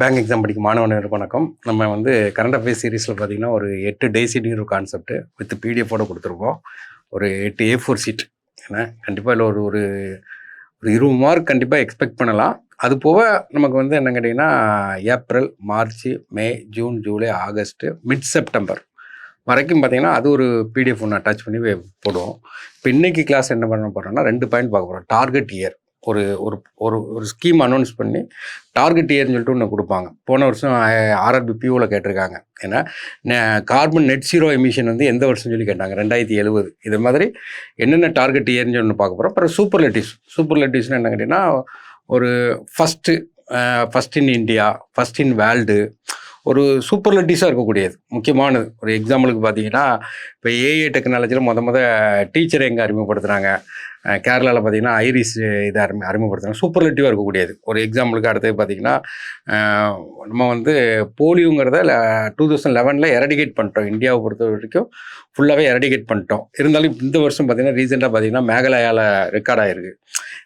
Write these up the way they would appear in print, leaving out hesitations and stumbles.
Bank exam படிக்கும் மாணவர்களுக்கு வணக்கம். நம்ம வந்து கரண்ட் அஃபேர்ஸ் சீரீஸில் பார்த்தீங்கன்னா ஒரு 8 டேசிட்னு ஒரு கான்செப்ட் வித் பிடிஎஃபோட கொடுத்துருப்போம். ஒரு 8 A4 சீட். ஏன்னா கண்டிப்பாக இல்லை ஒரு ஒரு 20 மார்க் கண்டிப்பாக எக்ஸ்பெக்ட் பண்ணலாம். அது போக நமக்கு வந்து என்ன கேட்டிங்கன்னா April, March, May, June, July, August, mid September வரைக்கும் பார்த்தீங்கன்னா அது ஒரு பிடிஎஃப் ஒன்று அட்டாச் பண்ணி போடுவோம். இப்போ இன்றைக்கி கிளாஸ் என்ன பண்ண போகிறோம்னா 2 பாயிண்ட் பார்க்க போகிறோம். டார்கெட் இயர் ஒரு ஒரு ஒரு ஒரு ஸ்கீம் அனௌன்ஸ் பண்ணி டார்கெட் இயர்னு சொல்லிட்டு ஒன்று கொடுப்பாங்க. போன வருஷம் ஆர்ஆர்பி பியூவில் கேட்டிருக்காங்க. ஏன்னா கார்பன் நெட் ஜீரோ எமிஷன் வந்து எந்த வருஷம் சொல்லி கேட்டாங்க, 2070. இது மாதிரி என்னென்ன டார்கெட் இயர்னு ஒன்று பார்க்க போகிறோம். அப்புறம் சூப்பர்லேட்டிவ்ஸ்னு என்ன கேட்டிங்கன்னா ஒரு first in India, first in world, ஒரு சூப்பர்லேட்டிவ்ஸாக இருக்கக்கூடியது முக்கியமானது. ஒரு எக்ஸாம்பிளுக்கு பார்த்தீங்கன்னா இப்போ ஏஐ டெக்னாலஜியில் முத டீச்சரை எங்கே அறிமுகப்படுத்துகிறாங்க, கேரளாவில் பார்த்தீங்கன்னா ஐரிஸ் இதை அறிமுகப்படுத்துகிறாங்க. சூப்பர்லேட்டிவாக இருக்கக்கூடியது. ஒரு எக்ஸாம்பிளுக்கு அடுத்தது பார்த்தீங்கன்னா நம்ம வந்து போலியோங்கிறத 2011 எரடிகேட் பண்ணிட்டோம். இந்தியாவை பொறுத்த வரைக்கும் ஃபுல்லாகவே எரடிகேட் பண்ணிட்டோம். இருந்தாலும் இந்த வருஷம் பார்த்தீங்கன்னா ரீசெண்டாக பார்த்தீங்கன்னா மேகாலயாவில் ரெக்கார்ட் ஆகிருக்கு.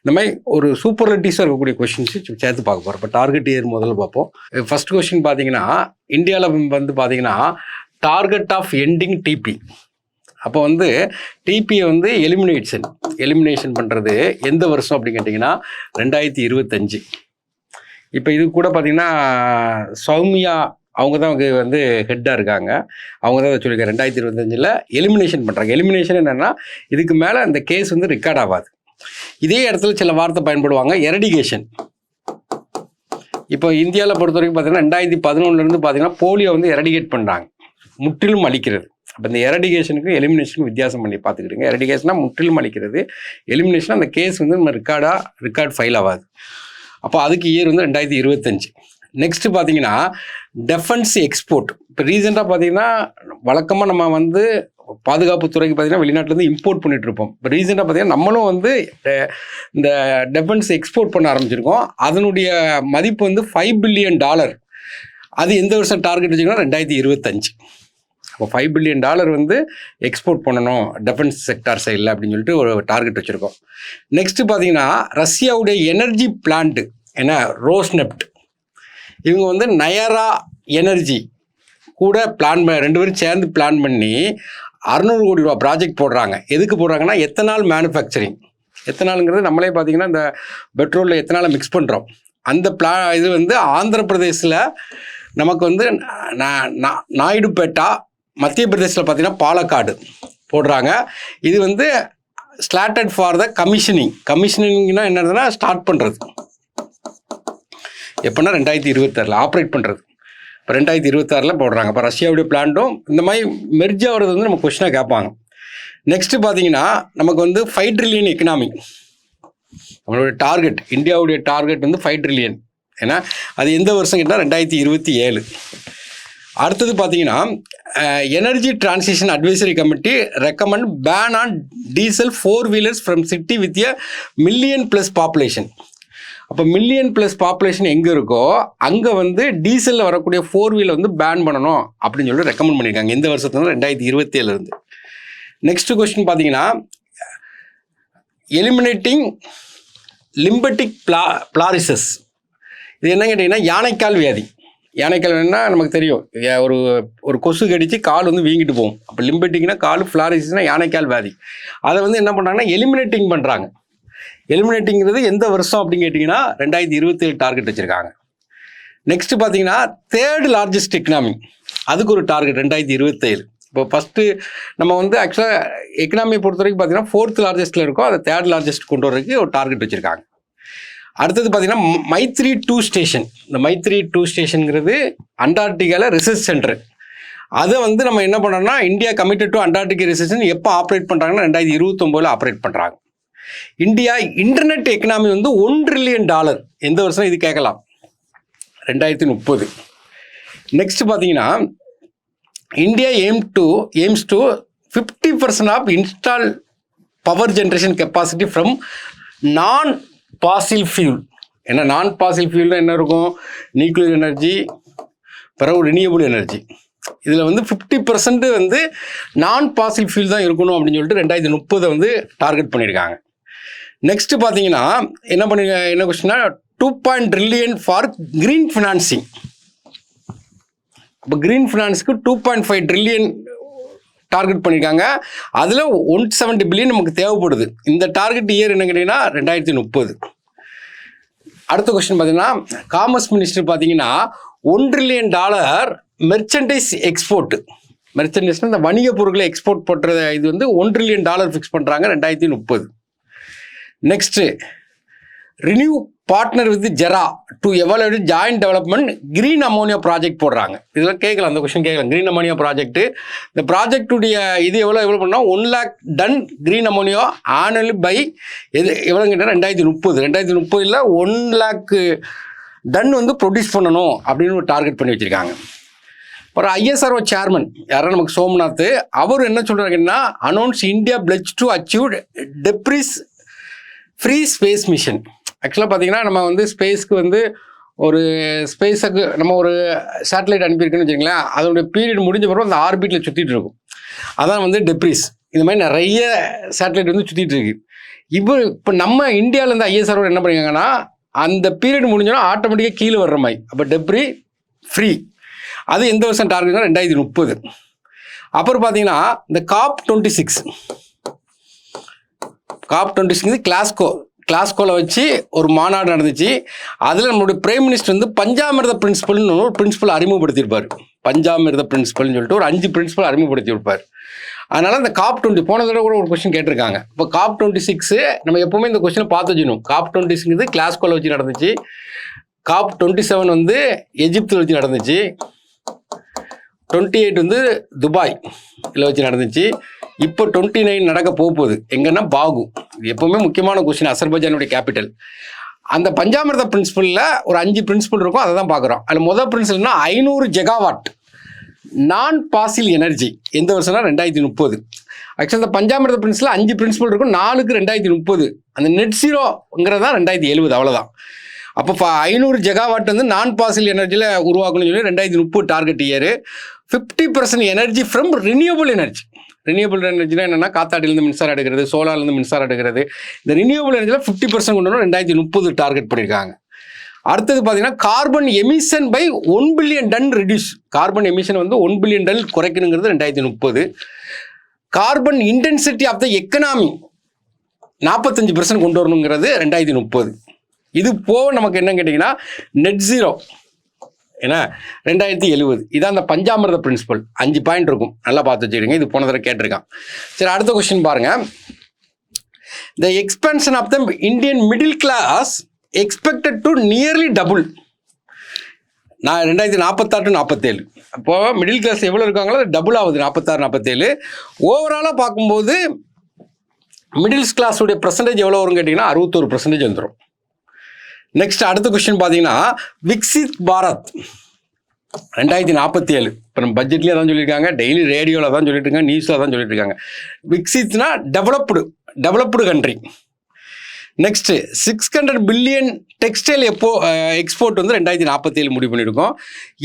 இந்த மாதிரி ஒரு சூப்பர்லேட்டிவ்ஸாக இருக்கக்கூடிய கொஷின்ஸ் சேர்த்து பார்க்க போகிறோம். இப்போ டார்கெட் இயர் முதல்ல பார்ப்போம். ஃபர்ஸ்ட் கொஸ்டின் பார்த்தீங்கன்னா இந்தியாவில் வந்து பார்த்தீங்கன்னா டார்கெட் ஆஃப் எண்டிங் டிபி. அப்போ வந்து டிபியை வந்து எலிமினேஷன் பண்ணுறது எந்த வருஷம் அப்படின்னு கேட்டிங்கன்னா 2025. இப்போ இது கூட பார்த்தீங்கன்னா சௌமியா அவங்க தான் வந்து ஹெட்டாக இருக்காங்க. அவங்க தான் சொல்லியிருக்காங்க 2025 எலிமினேஷன் பண்ணுறாங்க. எலிமினேஷன் என்னென்னா இதுக்கு மேலே அந்த கேஸ் வந்து ரெக்கார்ட் ஆகாது. இதே இடத்துல சில வார்த்தை பயன்படுவாங்க. எரடிகேஷன். இப்போ இந்தியாவில் பொறுத்த வரைக்கும் பார்த்தீங்கன்னா 2011 பார்த்தீங்கன்னா போலியோ வந்து எரடிகேட் பண்ணுறாங்க, முற்றிலும் அழிக்கிறது. அப்போ இந்த எரடிகேஷனுக்கும் எலிமினேஷனுக்கும் வித்தியாசம் பண்ணி பார்த்துக்கிட்டுங்க. எரடிகேஷனாக முற்றிலும் அழிக்கிறது, எலிமினேஷனாக அந்த கேஸ் வந்து நம்ம ரெக்கார்ட் ஃபைல் ஆகாது. அப்போ அதுக்கு இயர் வந்து 2025. நெக்ஸ்ட்டு பார்த்தீங்கன்னா டெஃபென்ஸ் எக்ஸ்போர்ட். இப்போ ரீசெண்டாக பார்த்தீங்கன்னா வழக்கமாக நம்ம வந்து பாதுகாப்பு துறைக்கு பார்த்தீங்கன்னா வெளிநாட்டிலேருந்து இம்போர்ட் பண்ணிட்டு இருப்போம். இப்போ ரீசெண்டாக பார்த்தீங்கன்னா நம்மளும் வந்து இந்த டெஃபென்ஸ் எக்ஸ்போர்ட் பண்ண ஆரம்பிச்சிருக்கோம். அதனுடைய மதிப்பு வந்து $5 பில்லியன். அது எந்த வருஷம் டார்கெட் வச்சுக்கோன்னா 2025. அப்போ $5 பில்லியன் வந்து எக்ஸ்போர்ட் பண்ணணும் டெஃபென்ஸ் செக்டார் சைடில் அப்படின்னு சொல்லிட்டு ஒரு டார்கெட் வச்சுருக்கோம். நெக்ஸ்ட்டு பார்த்தீங்கன்னா ரஷ்யாவுடைய எனர்ஜி பிளான்ட்டு ஏன்னா ரோஸ்நெப்ட், இவங்க வந்து நயரா எனர்ஜி கூட ரெண்டு பேரும் சேர்ந்து பிளான் பண்ணி 600 கோடி ரூபா ப்ராஜெக்ட் போடுறாங்க. எதுக்கு போடுறாங்கன்னா எத்தனால் மேனுஃபேக்சரிங். எத்தனாலுங்கிறது நம்மளே பார்த்தீங்கன்னா இந்த பெட்ரோலில் எத்தனாலை மிக்ஸ் பண்ணுறோம். அந்த இது வந்து ஆந்திர பிரதேசில் நமக்கு வந்து நாயுடுபேட்டா, மத்திய பிரதேசில் பார்த்தீங்கன்னா பாலக்காடு போடுறாங்க. இது வந்து ஸ்லாட்டட் ஃபார் த கமிஷனிங்னா என்னதுன்னா ஸ்டார்ட் பண்ணுறது எப்போனா 2026 ஆப்ரேட் பண்ணுறது. இப்போ 2026 போடுறாங்க. இப்போ ரஷ்யாவுடைய பிளான்ட்டும் இந்த மாதிரி மெர்ஜ் ஆகிறது வந்து நம்ம கொஸ்டினாக கேட்பாங்க. நெக்ஸ்ட்டு பார்த்தீங்கன்னா நமக்கு வந்து 5 ட்ரில்லியன் எக்கனாமி நம்மளுடைய டார்கெட். இந்தியாவுடைய டார்கெட் வந்து 5 ட்ரில்லியன். ஏன்னா அது எந்த வருஷம் கேட்டால் 2027. அடுத்தது பார்த்தீங்கன்னா energy transition advisory committee recommend ban on diesel 4 wheelers from city with a million plus population. அப்போ மில்லியன் ப்ளஸ் பாப்புலேஷன் எங்கே இருக்கோ அங்கே வந்து டீசலில் வரக்கூடிய 4 வீலர் வந்து பேன் பண்ணணும் அப்படின்னு சொல்லிட்டு ரெக்கமெண்ட் பண்ணியிருக்காங்க. எந்த வருஷத்துல 2027. நெக்ஸ்ட் கொஸ்டின் பார்த்தீங்கன்னா எலிமினேட்டிங் லிம்பட்டிக் பிளாரிசஸ். இது என்ன கேட்டிங்கன்னா யானைக்கால் வியாதி. யானைக்கால் வேணுன்னா நமக்கு தெரியும், ஒரு கொசு கடிச்சு கால் வந்து வீங்கிட்டு போகும். அப்போ லிம்பட்டிக்னா கால், ஃப்ளாரிசிஸ்னால் யானைக்கால் வியாதி. அதை வந்து என்ன பண்ணுறாங்கன்னா எலிமினேட்டிங் பண்ணுறாங்க. எலிமினேட்டிங்கிறது எந்த வருஷம் அப்படின்னு கேட்டிங்கன்னா 2027 டார்கெட் வச்சுருக்காங்க. நெக்ஸ்ட்டு பார்த்தீங்கன்னா 3rd லார்ஜஸ்ட் எக்கனாமி, அதுக்கு ஒரு டார்கெட் 2027. இப்போ ஃபஸ்ட்டு நம்ம வந்து ஆக்சுவலாக எக்கனாமியை பொறுத்த வரைக்கும் பார்த்தீங்கன்னா 4th லார்ஜஸ்ட்டில் இருக்கும், அதை 3rd லார்ஜஸ்ட் கொண்டு வரதுக்கு ஒரு டார்கெட் வச்சுருக்காங்க. அடுத்தது பார்த்தீங்கன்னா மைத்ரி 2 ஸ்டேஷன். இந்த மைத்ரி 2 ஸ்டேஷனுங்கிறது அண்டார்டிகாவில் ரிசர்ச் சென்டர். அதை வந்து நம்ம என்ன பண்ணோம்னா India committed to Antarctica research எப்போ ஆப்ரேட் பண்ணுறாங்கன்னா 2029 ஆப்ரேட் பண்ணுறாங்க. இந்தியா இன்டர்நெட் எக்கனாமி வந்து $1 ட்ரில்லியன். எந்த வருஷம் இது கேட்கலாம், 2030. நெக்ஸ்ட் பார்த்தீங்கன்னா India aims to 50% of install power generation capacity from non fossil fuel. ஏன்னா நான் பாசில் ஃபியூல்னா என்ன இருக்கும், நியூக்ளியர் எனர்ஜி, பிறகு ரினியூவபிள் எனர்ஜி. இதில் வந்து 50% வந்து நான் பாசில் ஃபியூல் தான் இருக்கணும் அப்படின்னு சொல்லிட்டு 2030 வந்து டார்கெட் பண்ணியிருக்காங்க. நெக்ஸ்ட்டு பார்த்தீங்கன்னா என்ன கொஸ்டின்னா 2 ட்ரில்லியன் ஃபார் கிரீன் ஃபினான்சிங். அப்போ க்ரீன் ஃபினான்ஸுக்கு 2.5 ட்ரில்லியன் டார்கெட் பண்ணியிருக்காங்க. அதில் 170 பில்லியன் நமக்கு தேவைப்படுது. இந்த டார்கெட் இயர் என்ன கேட்டிங்கன்னா 2030. அடுத்த கொஸ்டின் பார்த்தீங்கன்னா, காமர்ஸ் மினிஸ்டர் பார்த்தீங்கன்னா $1 ட்ரில்லியன் மெர்ச்சன்டைஸ் எக்ஸ்போர்ட். மெர்ச்சன்டைஸ்னால் இந்த வணிக பொருட்களை எக்ஸ்போர்ட் பண்ணுற இது வந்து $1 ட்ரில்லியன் ஃபிக்ஸ் பண்ணுறாங்க 2030. Next, ReNew partner with JERA to evaluate joint development green ammonia project போடுறாங்க. இதெல்லாம் கேட்கலாம், அந்த கொஸ்டின் கேட்கலாம். கிரீன் அமோனியா ப்ராஜெக்ட், இந்த ப்ராஜெக்டுடைய இது எவ்வளோ பண்ணால் 1 lakh ton green ammonia annually by எவ்வளோ கேட்டால் 2030 1 lakh டன் வந்து ப்ரொடியூஸ் பண்ணணும் அப்படின்னு ஒரு டார்கெட் பண்ணி வச்சுருக்காங்க. ஒரு ISRO சேர்மன் யாரும் நமக்கு சோம்நாத், அவர் என்ன சொல்கிறாங்கன்னா, announce India fledged to achieve debris free space mission. ஆக்சுவலாக பார்த்தீங்கன்னா, நம்ம வந்து ஸ்பேஸ்க்கு வந்து ஒரு ஸ்பேஸுக்கு நம்ம ஒரு சேட்டலைட் அனுப்பியிருக்குன்னு வச்சுக்கோங்களேன், அதோடைய பீரியட் முடிஞ்ச பிறகு அந்த ஆர்பிட்டில் சுற்றிட்டு இருக்கும். அதான் வந்து டெப்ரிஸ். இந்த மாதிரி நிறைய சேட்டலைட் வந்து சுற்றிட்டு இருக்கு. இப்போ நம்ம இந்தியாவிலேருந்து ISRO என்ன பண்ணியிருக்காங்கன்னா, அந்த பீரியட் முடிஞ்சோன்னா ஆட்டோமேட்டிக்காக கீழே வர்ற மாதிரி. அப்போ டெப்ரி ஃப்ரீ. அது எந்த வருஷம் டார்கெட்னா 2030. அப்புறம் பார்த்தீங்கன்னா, இந்த COP26 கிளாஸ்கோவில் வச்சு ஒரு மாநாடு நடந்துச்சு. அதில் நம்மளுடைய பிரைம் மினிஸ்டர் வந்து பஞ்சாமிர்த பிரின்சிபல்னு ஒரு பிரின்சிபல் அறிமுகப்படுத்தியிருப்பார். பஞ்சாமிர்த பிரின்சிபல்னு சொல்லிட்டு ஒரு 5 பிரின்சிபல் அறிமுகப்படுத்தியிருப்பார். அதனால் இந்த COP20 போன தடவை கூட ஒரு கொஸ்டின் கேட்டிருக்காங்க. இப்போ COP26 நம்ம எப்போவுமே இந்த கொஸ்டினை பார்த்து வச்சுக்கணும். COP26 கிளாஸ்கோவில் வச்சு நடந்துச்சு. COP27 வந்து எஜிப்தில் வச்சு நடந்துச்சு. 28 வந்து துபாய் இதில் வச்சு நடந்துச்சு. இப்போ 29 நடக்க போகுது. எங்கன்னா பாகு. இது எப்போவுமே முக்கியமான கொஸ்டின், அசர்பைஜானுடைய கேபிட்டல். அந்த பஞ்சாமிர்த பிரின்சிபலில் ஒரு 5 பிரின்சிபல் இருக்கும், அதை தான் பார்க்குறோம். அதில் முதல் பிரின்சிபல்னா 500 ஜெகாவாட் நான் பாசில் எனர்ஜி. எந்த வருஷம்னா 2030. ஆக்சுவலாக இந்த பஞ்சாமிர்த பிரின்சிபல் 5 பிரின்சிபல் இருக்கும். 4க்கு 2030. அந்த நெட் ஜீரோங்கிறது தான் 2070. அவ்வளோதான். அப்போ 500 ஜெகாவாட் வந்து நான் பாசில் எனர்ஜியில் உருவாக்கணும்னு சொல்லி 2030 target year. 50% energy from renewable energy. Renewable எனர்ஜினா என்னென்னா, காத்தாடிலேருந்து மின்சாரம் எடுக்கிறது, சோலார்லேருந்து மின்சாரம் எடுக்கிறது. இந்த ரினியூவபிள் எனர்ஜியில் 50% கொண்டு வரணும் 2030 டார்கெட் பண்ணியிருக்காங்க. அடுத்தது பார்த்தீங்கன்னா, carbon emission by 1 billion ton reduce. Carbon emission வந்து 1 பில்லியன் டன் குறைக்கணுங்கிறது 2030. Carbon intensity of the economy 45% கொண்டு வரணுங்கிறது 2030. இது போக நமக்கு என்ன கேட்டிங்கன்னா, நெட் ஜீரோ ஏன்னா 2070. இதான் அந்த பஞ்சாமிர்த பிரின்சிபல். 5 பாயிண்ட் இருக்கும், நல்லா பார்த்து வச்சுக்கிடுங்க. இது போன தடவை கேட்டிருக்கான். சரி, அடுத்த கொஸ்டின் பாருங்க. The expansion of the Indian middle class expected to nearly double. 2046 to 47. அப்போது மிடில் கிளாஸ் எவ்வளோ இருக்காங்களோ அது டபுள் ஆகுது. 46-47. ஓவராலாக பார்க்கும்போது மிடில் கிளாஸுடைய பர்சன்டேஜ் எவ்வளோ வரும்னு கேட்டிங்கன்னா 61% வந்துடும். நெக்ஸ்ட் அடுத்த கொஸ்டின் பார்த்தீங்கன்னா, விக்சித் பாரத் 2047. இப்போ நம்ம பட்ஜெட்லேயே தான் சொல்லியிருக்காங்க, டெய்லி ரேடியோவில் தான் சொல்லிட்டு இருக்காங்க, நியூஸில் தான் சொல்லிட்டு இருக்காங்க. விக்சித்னா developed country. Next 600 billion textile export வந்து 2047 முடிவு பண்ணியிருக்கோம்.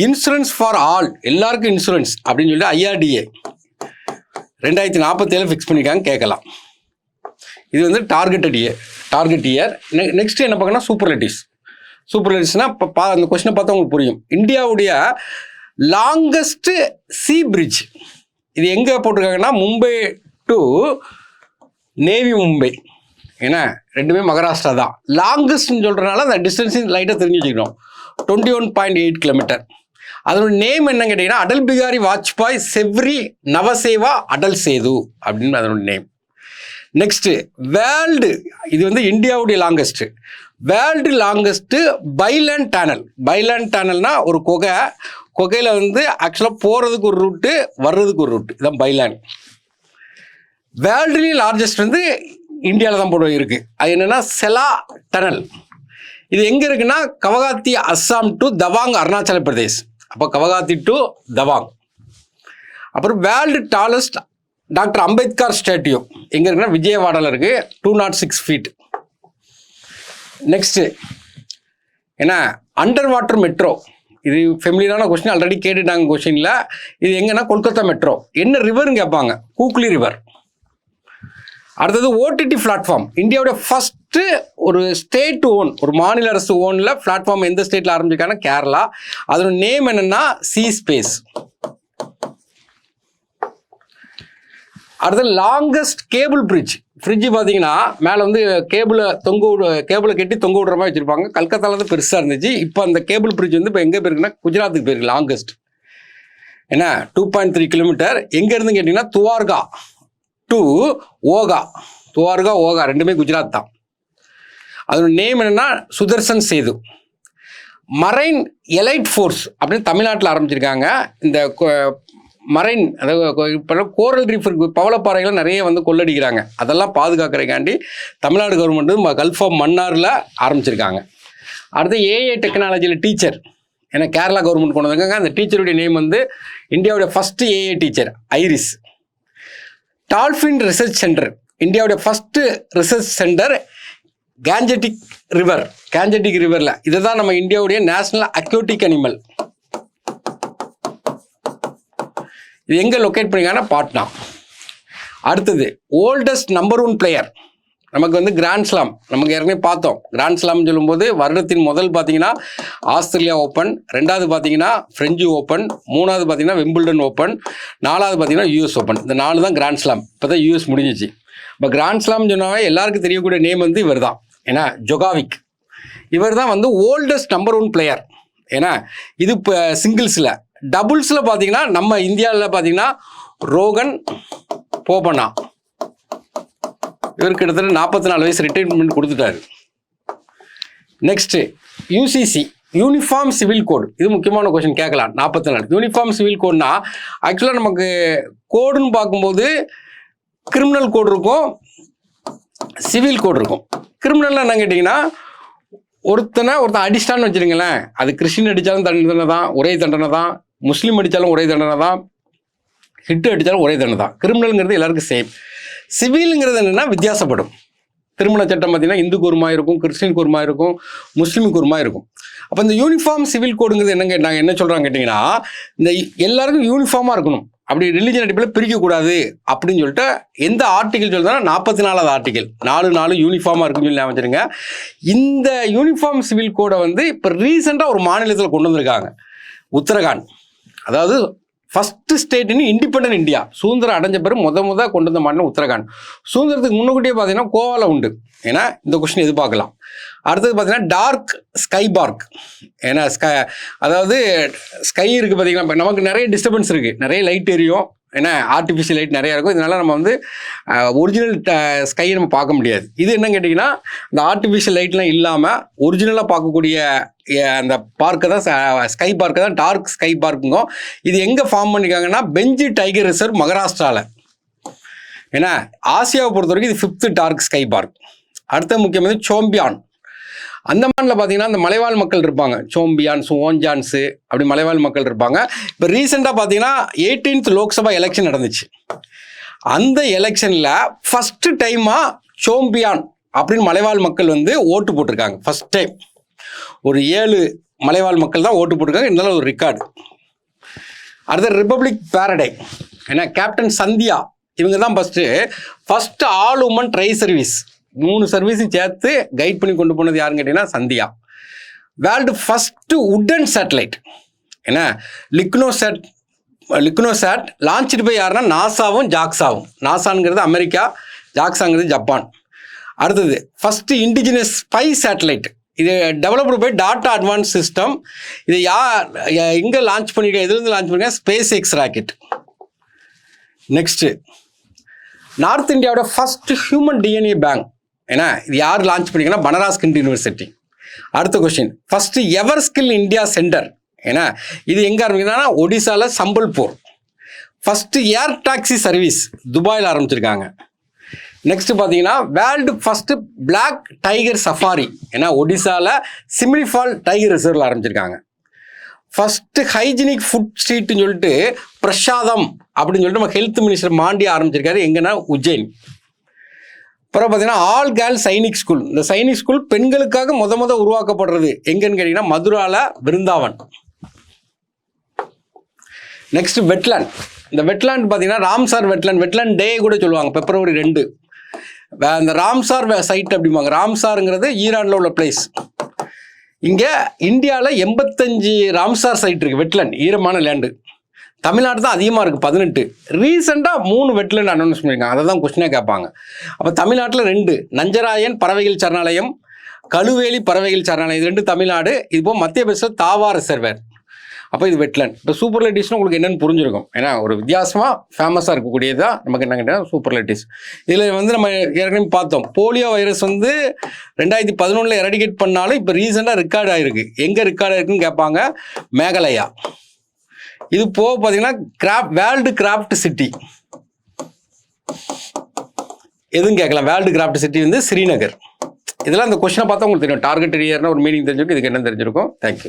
இன்சூரன்ஸ் ஃபார் ஆல், எல்லாருக்கும் இன்சூரன்ஸ் அப்படின்னு சொல்லி IRDA 2047 ஃபிக்ஸ் பண்ணியிருக்காங்க. கேட்கலாம். இது வந்து டார்கெட் இயர். நெக்ஸ்ட் என்ன பார்க்கணும், சூப்பர்லேட்டிவ்ஸ்னால் இப்போ அந்த கொஸ்டினை பார்த்தா உங்களுக்கு புரியும். இந்தியாவுடைய லாங்கஸ்ட் சீ பிரிட்ஜ் இது எங்கே போட்டிருக்காங்கன்னா, மும்பை டு நேவி மும்பை. ஏன்னா ரெண்டுமே மகாராஷ்டிரா தான். லாங்கஸ்ட்னு சொல்கிறனால அந்த டிஸ்டன்ஸையும் லைட்டாக தெரிஞ்சு வச்சுக்கணும். 21.8 கிலோமீட்டர். அதோட நேம் என்னன்னு கேட்டிங்கன்னா, அடல் பிகாரி வாஜ்பாய் செவ்ரி நவசேவா அடல் சேது அப்படின்னு அதனோட நேம். நெக்ஸ்ட்டு வேர்ல்டு, இது வந்து இந்தியாவுடைய வேர்ல்டு லாங்கஸ்ட்டு பைலேண்ட் டேனல்னா ஒரு குகையில் வந்து ஆக்சுவலாக போகிறதுக்கு ஒரு ரூட்டு, வர்றதுக்கு ஒரு ரூட்டு. இதுதான் பைலேண்ட். வேர்ல்டுலேயும் லார்ஜஸ்ட் வந்து இந்தியாவில் தான் இருக்குது. அது என்னென்னா செலா டனல். இது எங்கே இருக்குன்னா, கவகாத்தி அஸ்ஸாம் டு தவாங் அருணாச்சல பிரதேஷ். அப்போ கவகாத்தி டு தவாங். அப்புறம் world tallest doctor Ambedkar statue எங்கே இருக்குன்னா, விஜயவாடாவில் இருக்குது. 206 feet. நெக்ஸ்ட்டு ஏன்னா அண்டர் வாட்டர் மெட்ரோ. இது ஃபெமிலியரான கொஸ்டின், ஆல்ரெடி கேட்டுட்டாங்க கொஸ்டினில். இது எங்கன்னா கொல்கத்தா மெட்ரோ. என்ன ரிவர்னு கேட்பாங்க, கூக்லி ரிவர். அடுத்தது OTT பிளாட்ஃபார்ம். இந்தியாவுடைய ஃபர்ஸ்ட் ஃபஸ்ட்டு ஒரு ஸ்டேட் ஓன், ஒரு மாநில அரசு ஓனில் பிளாட்ஃபார்ம் எந்த ஸ்டேட்டில் ஆரம்பிச்சிருக்காங்கன்னா கேரளா. அதோட நேம் என்னென்னா சி ஸ்பேஸ். அடுத்து லாங்கஸ்ட் கேபிள் பிரிட்ஜ். ஃப்ரிட்ஜ் பார்த்தீங்கன்னா மேலே வந்து கேபிளை கட்டி தொங்க விடுற மாதிரி வச்சுருப்பாங்க. கல்கத்தாவில் தான் பெருசாக இருந்துச்சு. இப்போ அந்த கேபிள் பிரிட்ஜ் வந்து இப்போ எங்கே போயிருக்குன்னா குஜராத்துக்கு போயிருக்கு. லாங்கஸ்ட் என்ன 2.3 கிலோமீட்டர். எங்கேருந்து கேட்டிங்கன்னா துவார்கா டு ஓகா. துவார்கா ஓகா ரெண்டுமே குஜராத் தான். அதோட நேம் என்னென்னா Sudarshan Setu. Marine elite force அப்படின்னு தமிழ்நாட்டில் ஆரம்பிச்சிருக்காங்க. இந்த மரைன், அதாவது இப்போ கோரல் ரீஃப் இருக்கு, பவளப்பாறைகளை நிறைய வந்து கொள்ளடிக்கிறாங்க. அதெல்லாம் பாதுகாக்கிறதுக்காண்டி தமிழ்நாடு கவர்மெண்ட் கல்ஃப் ஆஃப் மன்னாரில் ஆரம்பிச்சிருக்காங்க. அடுத்து ஏஐ டெக்னாலஜியில் டீச்சர், ஏன்னா கேரளா கவர்மெண்ட் கொண்டு வந்திருக்காங்க. அந்த டீச்சருடைய நேம் வந்து இந்தியாவுடைய first AI teacher Iris. Dolphin research centre, இந்தியாவுடைய ஃபஸ்ட்டு ரிசர்ச் சென்டர் கேஞ்சட்டிக் ரிவரில். இதுதான் நம்ம இந்தியாவுடைய நேஷனல் அக்யூட்டிக் அனிமல். இது எங்கே லொக்கேட் பண்ணிருக்காங்கன்னா பாட்னா. அடுத்தது ஓல்டஸ்ட் நம்பர் 1 பிளேயர் நமக்கு வந்து கிராண்ட் ஸ்லாம். நமக்கு ஏற்கனவே பார்த்தோம். கிராண்ட் ஸ்லாம்னு சொல்லும்போது வருடத்தின் முதல் பார்த்தீங்கன்னா ஆஸ்திரேலியா ஓப்பன், 2வது பார்த்தீங்கன்னா ஃப்ரெஞ்சு ஓப்பன், 3வது பார்த்தீங்கன்னா விம்பிள்டன் ஓப்பன், 4வது பார்த்தீங்கன்னா யூஎஸ் ஓப்பன். இந்த 4 தான் கிராண்ட் ஸ்லாம். இப்போ தான் யூஎஸ் முடிஞ்சிச்சு. இப்போ கிராண்ட் ஸ்லாம் சொன்னாவே எல்லாருக்கும் தெரியக்கூடிய நேம் வந்து இவர் தான். ஏன்னா ஜொகாவிக். இவர் தான் வந்து ஓல்டஸ்ட் நம்பர் 1 பிளேயர். ஏன்னா இது இப்போ சிங்கிள்ஸில். டபுள்ஸில் பார்த்தீங்கன்னா நம்ம இந்தியாவில் பார்த்தீங்கன்னா ரோகன் போபண்ணா. இவருக்கு கிட்டத்தட்ட 44 வயசு ரிட்டைர்மெண்ட் கொடுத்துட்டாரு. நெக்ஸ்ட்டு யூசிசி யூனிஃபார்ம் சிவில் கோடு. இது முக்கியமான கொஸ்டின் கேட்கலாம். 44 யூனிஃபார்ம் சிவில் கோடுனா ஆக்சுவலாக நமக்கு கோடுன்னு பார்க்கும்போது கிரிமினல் கோடு இருக்கும், சிவில் கோடு இருக்கும். கிரிமினல்னா என்ன கேட்டிங்கன்னா ஒருத்தன் அடிச்சிட்டான்னு வச்சுருங்களேன், அது கிறிஸ்டின் அடித்தாலும் தண்டனை தான், ஒரே தண்டனை தான். முஸ்லீம் அடித்தாலும் ஒரே தண்டனை தான். ஹிட்டு அடித்தாலும் ஒரே தண்டனை தான். கிரிமினலுங்கிறது எல்லாருக்கும் சேம். சிவிலுங்கிறது என்னென்னா வித்தியாசப்படும். திருமண சட்டம் பார்த்தீங்கன்னா இந்துக்கு ஒரு மாதிரி இருக்கும், கிறிஸ்டினுக்கு ஒரு மாதிரி இருக்கும், முஸ்லீமுக்கு ஒரு மாதிரி இருக்கும். அப்போ இந்த யூனிஃபார்ம் சிவில் கோடுங்கிறது என்ன கேட்டாங்க, என்ன சொல்கிறாங்க கேட்டிங்கன்னா இந்த எல்லாருக்கும் யூனிஃபார்மாக இருக்கணும், அப்படி ரிலீஜன் அடிப்படையில் பிரிக்கக்கூடாது அப்படின்னு சொல்லிட்டு எந்த ஆர்டிகல் சொல்லுதுன்னா 44வது ஆர்டிகல் 4 யூனிஃபார்மாக இருக்குன்னு சொல்லி வச்சுருங்க. இந்த யூனிஃபார்ம் சிவில் கோடை வந்து இப்போ ரீசெண்டாக ஒரு மாநிலத்தில் கொண்டு வந்திருக்காங்க, உத்தரகாண்ட். அதாவது ஃபஸ்ட்டு ஸ்டேட் இன் இண்டிபெண்டன்ட் இந்தியா, சுதந்திரம் அடைஞ்ச பிறகு முத கொண்டு வந்த மாநிலம் உத்தரகாண்ட். சுதந்திரத்துக்கு முன்னுக்கூட்டியே பார்த்தீங்கன்னா கோவாவில் உண்டு. ஏன்னா இந்த கொஸ்டின் எதிர்பார்க்கலாம். அடுத்தது பார்த்தீங்கன்னா டார்க் ஸ்கை பார்க். ஏன்னா அதாவது ஸ்கை இருக்குது பார்த்தீங்கன்னா, இப்போ நமக்கு நிறைய டிஸ்டர்பன்ஸ் இருக்குது, நிறைய லைட் எரியும். ஏன்னா ஆர்டிஃபிஷியல் லைட் நிறையா இருக்கும். இதனால் நம்ம வந்து ஒரிஜினல் ஸ்கையை நம்ம பார்க்க முடியாது. இது என்ன கேட்டிங்கன்னா இந்த ஆர்டிஃபிஷியல் லைட்லாம் இல்லாமல் ஒரிஜினலாக பார்க்கக்கூடிய அந்த பார்க்கை தான் ஸ்கை பார்க்கை தான் டார்க் ஸ்கை பார்க்குங்க. இது எங்கே ஃபார்ம் பண்ணியிருக்காங்கன்னா பெஞ்சி டைகர் ரிசர்வ் மகாராஷ்டிராவில். ஏன்னா ஆசியாவை பொறுத்த வரைக்கும் இது 5th டார்க் ஸ்கை பார்க். அடுத்த முக்கியமானது சோம்பியான். அந்தமானில் பார்த்தீங்கன்னா அந்த மலைவாழ் மக்கள் இருப்பாங்க, சோம்பியான்ஸு ஓஞ்சான்ஸு அப்படி மலைவாழ் மக்கள் இருப்பாங்க. இப்போ ரீசெண்டாக பார்த்தீங்கன்னா 18th லோக்சபா எலெக்ஷன் நடந்துச்சு. அந்த எலெக்ஷனில் ஃபஸ்ட்டு டைமாக சோம்பியான் அப்படின்னு மலைவாழ் மக்கள் வந்து ஓட்டு போட்டிருக்காங்க. ஃபஸ்ட் டைம் ஒரு 7 மலைவாழ் மக்கள் தான் ஓட்டு போட்டிருக்காங்க. இருந்தாலும் ஒரு ரெக்கார்டு. அடுத்த ரிப்பப்ளிக் பேரடை. ஏன்னா கேப்டன் சந்தியா இவங்க தான் first all women tri service 3 சர்வீஸும் சேர்த்து கைட் பண்ணி கொண்டு போனது யாருன்னு கேட்டிங்கன்னா Sandhya. World first wooden satellite. ஏன்னா லிக்னோசாட் லான்ச்சு போய் யாருன்னா நாசாவும் ஜாக்ஸாவும். நாசாங்கிறது அமெரிக்கா, ஜாக்ஸாங்கிறது ஜப்பான். அடுத்தது ஃபஸ்ட்டு இண்டிஜினஸ் ஸ்பை சேட்டலைட். இது developed by Tata advance system. இது எங்கே லான்ச் பண்ணியிருக்கேன், எதுலேருந்து லான்ச் பண்ணியிருக்கேன், SpaceX rocket. Next north இந்தியாவோட ஃபஸ்ட்டு ஹியூமன் டிஎன்ஏ பேங்க். ஏன்னா இது யார் லான்ச் பண்ணிங்கன்னா பனாரஸ் ஹிந்து யூனிவர்சிட்டி. அடுத்த question first ever skill India centre. ஏன்னா இது எங்கே ஆரம்பிக்குதுன்னா ஒடிசாவில் Sambalpur. First air taxi service துபாயில் ஆரம்பிச்சிருக்காங்க. நெக்ஸ்ட் பார்த்தீங்கன்னா world first black tiger safari. ஏன்னா ஒடிசாவில் சிம்லிஃபால் டைகர் ரிசர்வில் ஆரம்பிச்சிருக்காங்க. ஃபஸ்ட்டு ஹைஜீனிக் ஃபுட் ஸ்ட்ரீட்னு சொல்லிட்டு பிரசாதம் அப்படின்னு சொல்லிட்டு நம்ம ஹெல்த் மினிஸ்டர் மாண்டி ஆரம்பிச்சிருக்காரு. எங்கன்னா உஜ்ஜைன். அப்புறம் பார்த்தீங்கன்னா ஆல் கேர்ள்ஸ் சைனிக் ஸ்கூல். இந்த சைனிக் ஸ்கூல் பெண்களுக்காக முத உருவாக்கப்படுறது எங்கன்னு கேட்டிங்கன்னா மதுராவில் விருந்தாவன். Next wetland. இந்த வெட்லேண்ட் பார்த்தீங்கன்னா ராம்சார் வெட்லேண்ட் டே கூட சொல்லுவாங்க, February 2. அந்த ராம்சார் சைட் அப்படிம்பாங்க. ராம்சாருங்கிறது ஈரானில் உள்ள பிளேஸ். இங்கே இந்தியாவில் 85 ராம்சார் சைட் இருக்குது, வெட்லேண்ட், ஈரமான லேண்டு. தமிழ்நாடு தான் அதிகமாக இருக்குது, 18. ரீசெண்டாக 3 வெட்லேண்ட் அனௌன்ஸ் பண்ணியிருக்காங்க. அதை தான் கொஸ்டினாக கேட்பாங்க. அப்போ தமிழ்நாட்டில் 2, நஞ்சராயன் பறவைகள் சரணாலயம், கழுவேலி பறவைகள் சரணாலயம், இது 2 தமிழ்நாடு. இது போக மத்திய பிரதேச தாவா ரிசர்வேர். அப்போ இது வெட்லேண்ட். இப்போ சூப்பர்லைட்டிஸ்னு உங்களுக்கு என்னென்னு புரிஞ்சிருக்கும். ஏன்னா ஒரு வித்தியாசமாக ஃபேமஸாக இருக்கக்கூடியது தான் நமக்கு என்ன கேட்டால் சூப்பர்லைட்டிஸ். இதில் வந்து நம்ம ஏற்கனவே பார்த்தோம், போலியோ வைரஸ் வந்து 2011 எரடிகேட் பண்ணாலும் இப்போ ரீசெண்டாக ரெக்கார்ட் ஆகிருக்கு. எங்கே ரெக்கார்ட் ஆகிருக்குன்னு கேட்பாங்க, மேகாலயா. இது போக பார்த்தீங்கன்னா வேர்ல்டு கிராஃப்ட் சிட்டி எதுன்னு கேட்கலாம். வேர்ல்டு கிராஃப்ட் சிட்டி வந்து ஸ்ரீநகர். இதெல்லாம் அந்த கொஸ்டினை பார்த்தா உங்களுக்கு தெரியும். டார்கெட் ஏரியானா ஒரு மீனிங் தெரிஞ்சிருக்கும், இதுக்கு என்ன தெரிஞ்சிருக்கும். தேங்க்யூ.